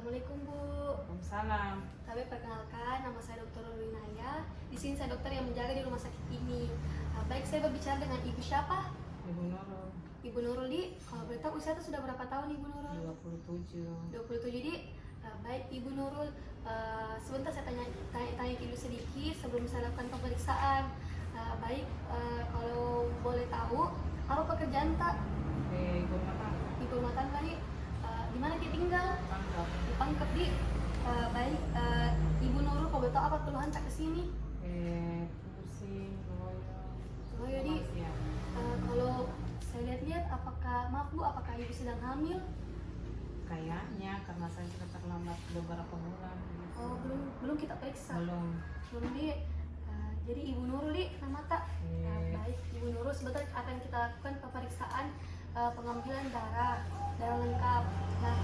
Assalamualaikum Bu. Waalaikumsalam. Kami perkenalkan, nama saya Dr. Rulinaya. Di sini saya dokter yang menjaga di rumah sakit ini. Baik, saya berbicara dengan Ibu siapa? Ibu Nurul. Ibu Nurul di. Kalau boleh tahu usia itu sudah berapa tahun Ibu Nurul? 27. 27 di. Baik Ibu Nurul, sebentar saya tanya dulu sedikit sebelum saya lakukan pemeriksaan. Kalau boleh tahu, apa pekerjaan tak? Ibu rumah tangga. Ibu rumah tangga di. Di mana dia tinggal? Pangkal. Di Pangkep di. Ibu Nurul, kalau boleh tahu apa keluhan tak kesini? Pusing, loyo. Loyo di. Kalau saya lihat-lihat, apakah ibu sedang hamil? Kayaknya karena saya sudah terlambat beberapa bulan. Oh, belum kita periksa. Belum. Di. Jadi Ibu Nurul di, nama tak? Baik, Ibu Nurul, sebentar akan kita lakukan pemeriksaan pengambilan darah lengkap. Nah,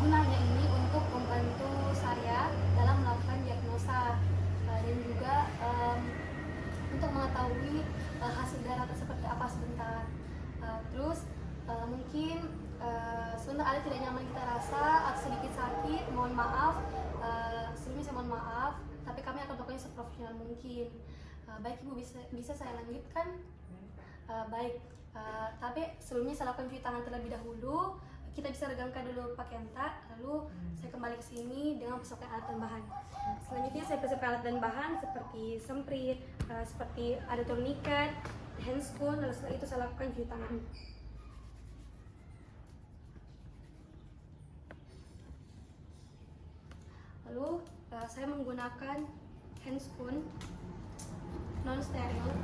gunanya ini untuk membantu saya dalam melakukan diagnosa dan juga untuk mengetahui hasil darah seperti apa sebentar. Terus mungkin sebentar ada tidak nyaman kita rasa atau sedikit sakit, mohon maaf. Sebelumnya saya mohon maaf, tapi kami akan melakukannya seprofesional mungkin. Baik Ibu, bisa saya lanjutkan? Baik, tapi sebelumnya saya lakukan cuci tangan terlebih dahulu. Kita bisa regangkan dulu pakaian tak, lalu saya kembali ke sini dengan persiapkan alat dan bahan. Selanjutnya saya persiapkan alat dan bahan seperti semprit, seperti ada tourniquet, handscoon, lalu setelah itu saya lakukan cuci tangan. Lalu saya menggunakan handscoon non steril.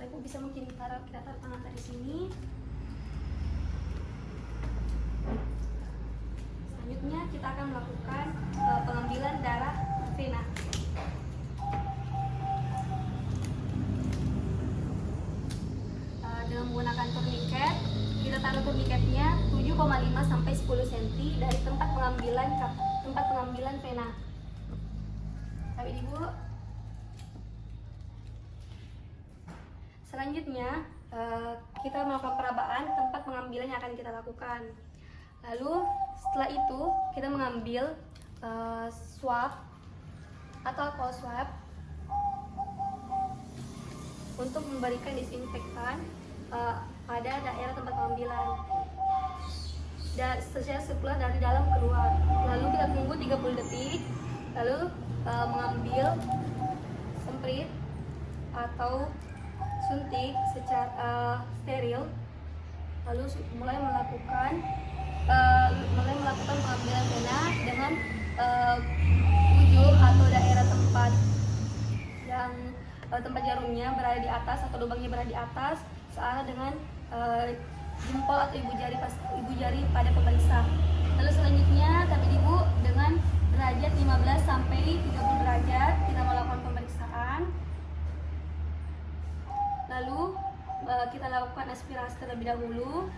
Ibu bisa mungkin kita taruh tangan dari sini. Selanjutnya kita akan melakukan pengambilan darah vena. Dengan menggunakan tourniquet, kita taruh tourniquetnya 7,5 sampai 10 cm dari tempat pengambilan vena. Tapi Ibu. Selanjutnya kita melakukan perabaan tempat pengambilan yang akan kita lakukan. Lalu setelah itu kita mengambil swab atau alkohol swab untuk memberikan disinfektan pada daerah tempat pengambilan dan secara sirkular dari dalam keluar. Lalu kita tunggu 30 detik, lalu mengambil semprit atau suntik secara steril, lalu mulai melakukan pengambilan vena dengan ujung atau daerah tempat yang tempat jarumnya berada di atas atau lubangnya berada di atas searah dengan jempol atau ibu jari pada pemeriksa. Lalu selanjutnya tapi Ibu dengan derajat 15 sampai 30 derajat kita melakukan pemeriksaan. Lalu kita lakukan aspirasi terlebih dahulu.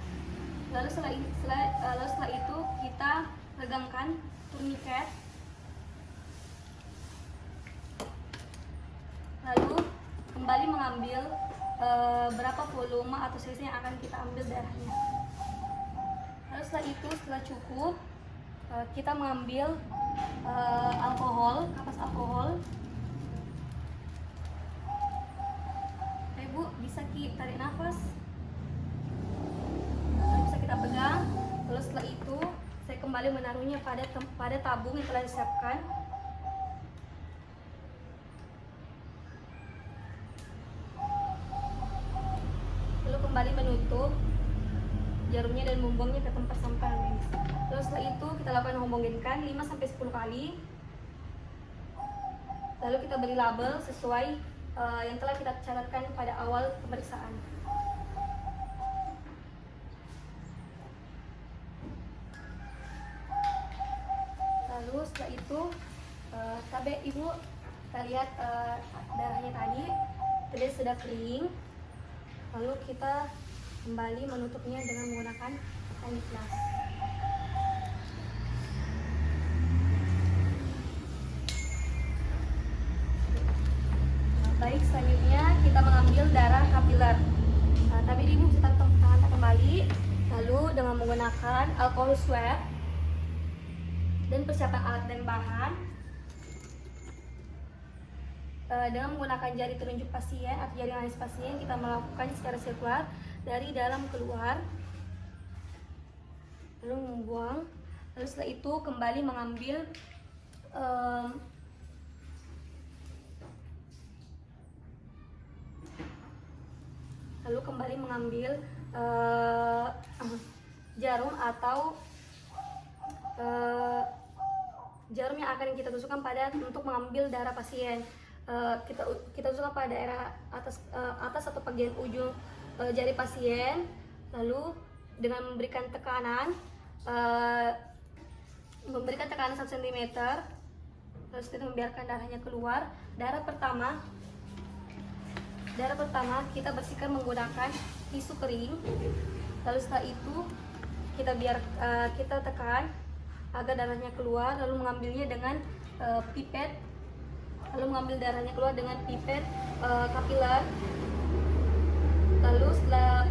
Lalu setelah itu kita regangkan tourniquet. Lalu kembali mengambil berapa volume atau size yang akan kita ambil darahnya. Lalu setelah cukup, kita mengambil kapas alkohol. Ibu bisa tarik nafas, lalu bisa kita pegang. Lalu setelah itu saya kembali menaruhnya pada tabung yang telah disiapkan. Lalu kembali menutup jarumnya dan membuangnya ke tempat sampah. Lalu setelah itu kita lakukan homogenkan 5-10 kali. Lalu kita beri label sesuai yang telah kita catatkan pada awal pemeriksaan. Lalu setelah itu Ibu kita lihat darahnya tadi sudah kering. Lalu kita kembali menutupnya dengan menggunakan amplas. Baik, selanjutnya kita mengambil darah kapiler. Tapi ibu bisa tarik tangan kembali, lalu dengan menggunakan alkohol swab dan persiapan alat dan bahan. Dengan menggunakan jari telunjuk pasien atau jari manis pasien, kita melakukan secara sirkular dari dalam keluar, lalu membuang. Lalu setelah itu kembali mengambil jarum atau jarum yang akan kita tusukkan untuk mengambil darah pasien. Kita tusukkan pada daerah atas atau bagian ujung jari pasien, lalu dengan memberikan tekanan 1 cm, terus kita membiarkan darahnya keluar. Darah pertama kita bersihkan menggunakan tisu kering, lalu setelah itu kita tekan agar darahnya keluar, lalu mengambilnya dengan pipet, lalu mengambil darahnya keluar dengan pipet kapiler. Lalu setelah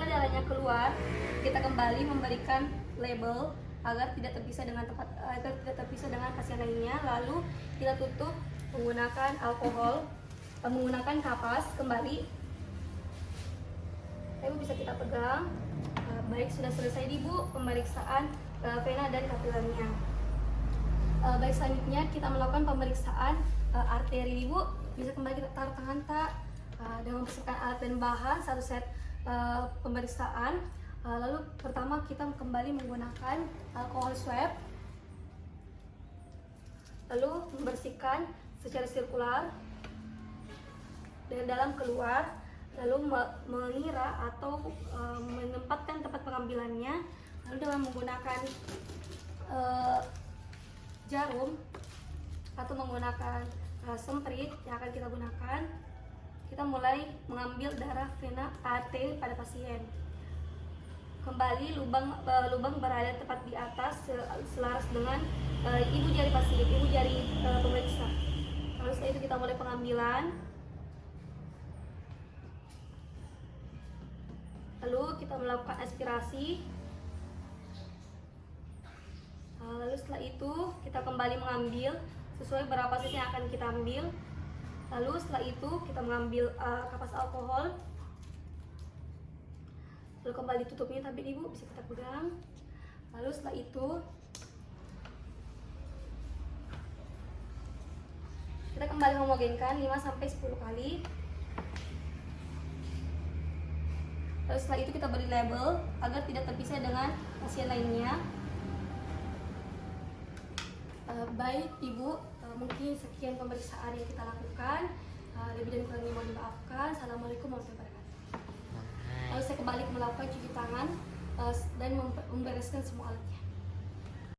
darahnya keluar, kita kembali memberikan label agar tidak terpisah dengan pasien lainnya. Lalu kita tutup menggunakan menggunakan kapas kembali. Ibu bisa kita pegang. Baik, sudah selesai ibu pemeriksaan vena dan kapilernya. Baik, selanjutnya kita melakukan pemeriksaan arteri. Ibu bisa kembali kita taruh tangan dengan mempersiapkan alat dan bahan, 1 set pemeriksaan. Lalu pertama kita kembali menggunakan alkohol swab, lalu membersihkan secara sirkular dari dalam keluar, lalu mengira atau menempatkan tempat pengambilannya, lalu dengan menggunakan jarum atau menggunakan semprit yang akan kita gunakan, kita mulai mengambil darah vena arteri pada pasien. Kembali lubang berada tepat di atas selaras dengan ibu jari pemeriksa. Lalu setelah itu kita mulai pengambilan. Lalu kita melakukan aspirasi. Lalu setelah itu kita kembali mengambil sesuai berapa sisi yang akan kita ambil. Lalu setelah itu kita mengambil kapas alkohol, lalu kembali tutupnya, tapi ibu bisa kita pegang. Lalu setelah itu kita kembali homogenkan 5-10 kali. Lalu setelah itu kita beri label agar tidak terpisah dengan pasien lainnya. Baik ibu, mungkin sekian pemeriksaan yang kita lakukan. Lebih dan kurangnya mohon dimaafkan. Assalamualaikum warahmatullahi wabarakatuh. Lalu saya kembali melakukan cuci tangan dan membereskan semua alatnya.